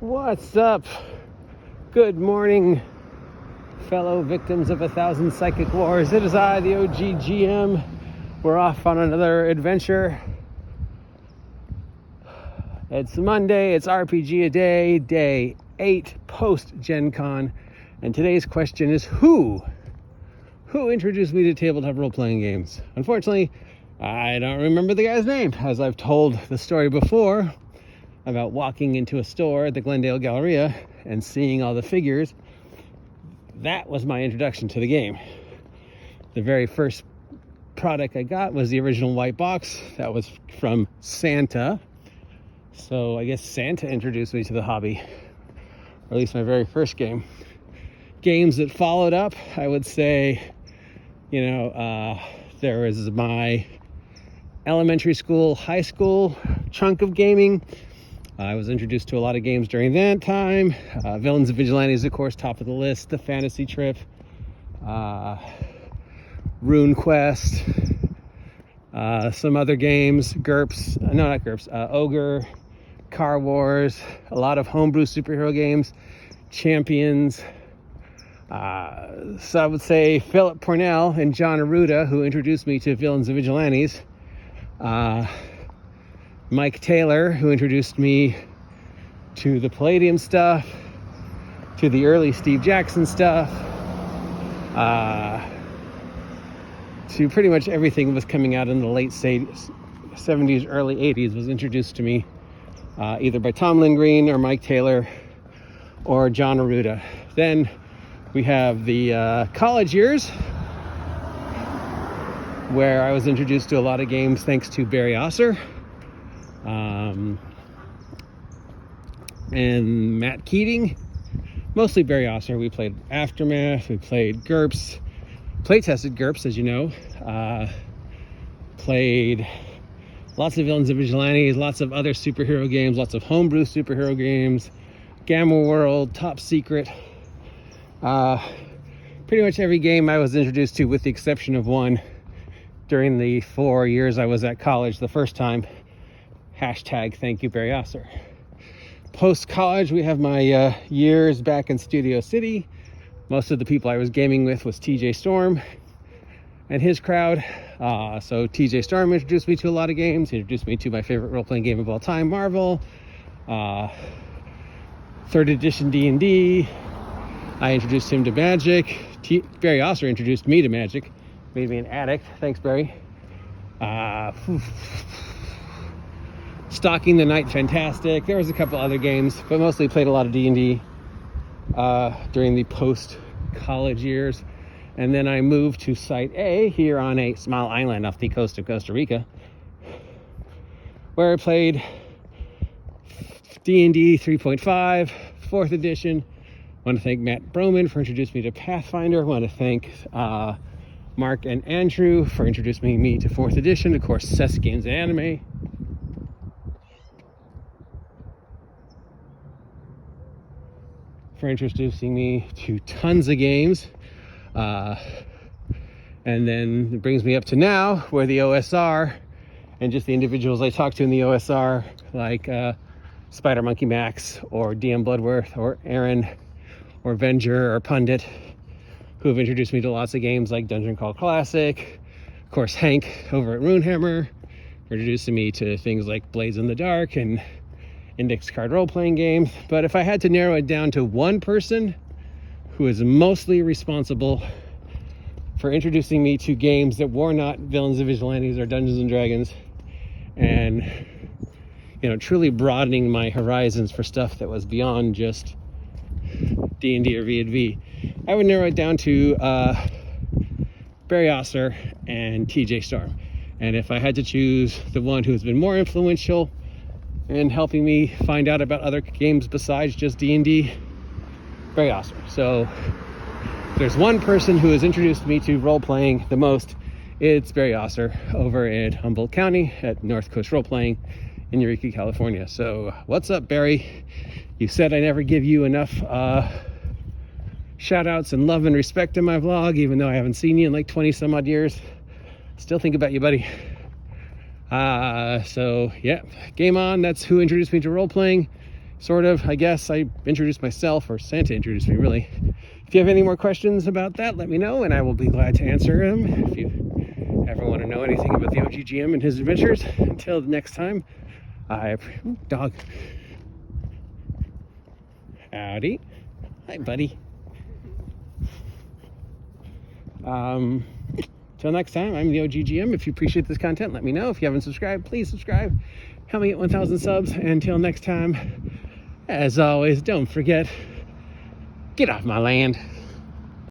What's up? Good morning, fellow victims of 1,000 psychic wars. It is I, the OG GM. We're off on another adventure. It's Monday, it's Rpgaday, day 8, post-Gen Con. And today's question is who introduced me to tabletop role-playing games? Unfortunately, I don't remember the guy's name, as I've told the story before about walking into a store at the Glendale Galleria and seeing all the figures. That was my introduction to the game. The very first product I got was the original white box. That was from Santa. So I guess Santa introduced me to the hobby, or at least my very first game. Games that followed up, I would say, there was my elementary school, high school chunk of gaming. I was introduced to a lot of games during that time. Villains and Vigilantes, of course, top of the list. The Fantasy Trip, Rune Quest, some other games, Ogre, Car Wars, a lot of homebrew superhero games, Champions. So I would say Philip Pornell and John Arruda, who introduced me to Villains and Vigilantes. Mike Taylor, who introduced me to the Palladium stuff, to the early Steve Jackson stuff, to pretty much everything that was coming out in the late 70s, early 80s was introduced to me either by Tom Lindgreen or Mike Taylor or John Arruda. Then we have the college years, where I was introduced to a lot of games thanks to Barry Osser and Matt Keating. Mostly Barry Osser. We played Aftermath, we played GURPS, play-tested GURPS, as you know, played lots of Villains and Vigilantes, lots of other superhero games, lots of homebrew superhero games, Gamma World, Top Secret. Pretty much every game I was introduced to, with the exception of one during the 4 years I was at college the first time. Hashtag thank you, Barry Osser. Post-college, we have my years back in Studio City. Most of the people I was gaming with was TJ Storm and his crowd. So TJ Storm introduced me to a lot of games. He introduced me to my favorite role-playing game of all time, Marvel. 3rd edition D&D. I introduced him to Magic. Barry Osser introduced me to Magic. Made me an addict. Thanks, Barry. Stalking the Night, fantastic. There was a couple other games, but mostly played a lot of D&D during the post-college years. And then I moved to Site A here on a small island off the coast of Costa Rica, where I played D&D 3.5, 4th edition. I want to thank Matt Broman for introducing me to Pathfinder. I want to thank Mark and Andrew for introducing me to 4th edition. Of course, Seth's Games and Anime. For introducing me to tons of games. And then it brings me up to now, where the OSR and just the individuals I talk to in the OSR, like Spider Monkey Max or DM Bloodworth or Aaron or Venger or Pundit, who have introduced me to lots of games like Dungeon Crawl Classic. Of course, Hank over at Runehammer for introducing me to things like Blades in the Dark and index card role-playing games. But if I had to narrow it down to one person who is mostly responsible for introducing me to games that were not Villains and Vigilantes or Dungeons and Dragons, and truly broadening my horizons for stuff that was beyond just D&D or V&V, I would narrow it down to Barry Osser and TJ Storm. And if I had to choose the one who's been more influential in helping me find out about other games besides just D&D, Barry Osser. So there's one person who has introduced me to role-playing the most. It's Barry Osser over at Humboldt County at North Coast Role-Playing in Eureka, California. So what's up, Barry? You said I never give you enough shout outs and love and respect in my vlog, even though I haven't seen you in like 20 some odd years. Still think about you, buddy. So yeah, game on. That's who introduced me to role playing. sort of, I guess. I introduced myself, or Santa introduced me, really. If you have any more questions about that, let me know, and I will be glad to answer them. If you ever want to know anything about the OGGM and his adventures, until next time, dog. Howdy. Hi, buddy. Till next time, I'm the OGGM. If you appreciate this content, let me know. If you haven't subscribed, please subscribe. Help me get 1,000 subs. Until next time, as always, don't forget, get off my land.